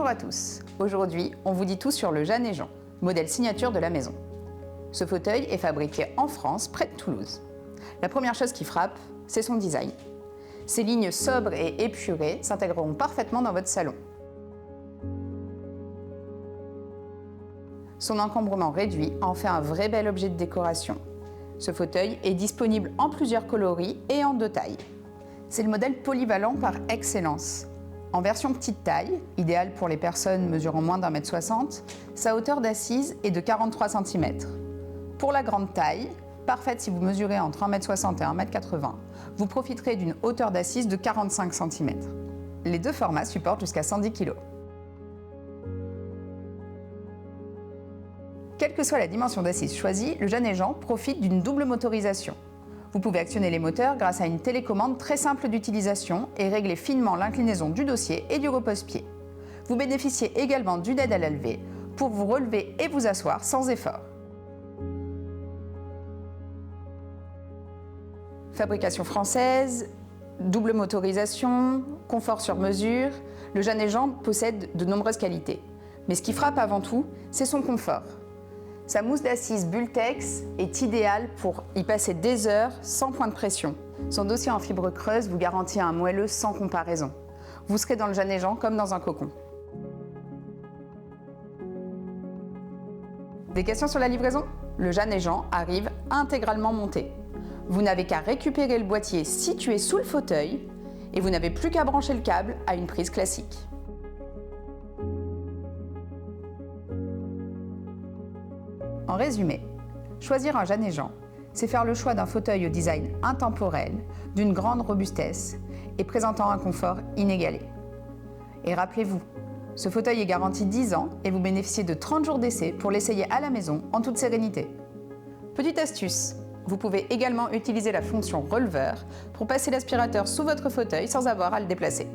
Bonjour à tous. Aujourd'hui, on vous dit tout sur le Jeanne et Jean, modèle signature de la maison. Ce fauteuil est fabriqué en France, près de Toulouse. La première chose qui frappe, c'est son design. Ces lignes sobres et épurées s'intégreront parfaitement dans votre salon. Son encombrement réduit en fait un vrai bel objet de décoration. Ce fauteuil est disponible en plusieurs coloris et en 2 tailles. C'est le modèle polyvalent par excellence. En version petite taille, idéale pour les personnes mesurant moins d'1,60 m, sa hauteur d'assise est de 43 cm. Pour la grande taille, parfaite si vous mesurez entre 1,60 m et 1,80 m, vous profiterez d'une hauteur d'assise de 45 cm. Les deux formats supportent jusqu'à 110 kg. Quelle que soit la dimension d'assise choisie, le Jeanne et Jean profite d'une double motorisation. Vous pouvez actionner les moteurs grâce à une télécommande très simple d'utilisation et régler finement l'inclinaison du dossier et du repose-pied. Vous bénéficiez également d'une aide à la levée pour vous relever et vous asseoir sans effort. Fabrication française, double motorisation, confort sur mesure, le Jeanne et Jean possède de nombreuses qualités. Mais ce qui frappe avant tout, c'est son confort. Sa mousse d'assise Bultex est idéale pour y passer des heures sans point de pression. Son dossier en fibre creuse vous garantit un moelleux sans comparaison. Vous serez dans le Jeanne et Jean comme dans un cocon. Des questions sur la livraison ? Le Jeanne et Jean arrive intégralement monté. Vous n'avez qu'à récupérer le boîtier situé sous le fauteuil et vous n'avez plus qu'à brancher le câble à une prise classique. En résumé, choisir un Jeanne et Jean, c'est faire le choix d'un fauteuil au design intemporel, d'une grande robustesse et présentant un confort inégalé. Et rappelez-vous, ce fauteuil est garanti 10 ans et vous bénéficiez de 30 jours d'essai pour l'essayer à la maison en toute sérénité. Petite astuce, vous pouvez également utiliser la fonction releveur pour passer l'aspirateur sous votre fauteuil sans avoir à le déplacer.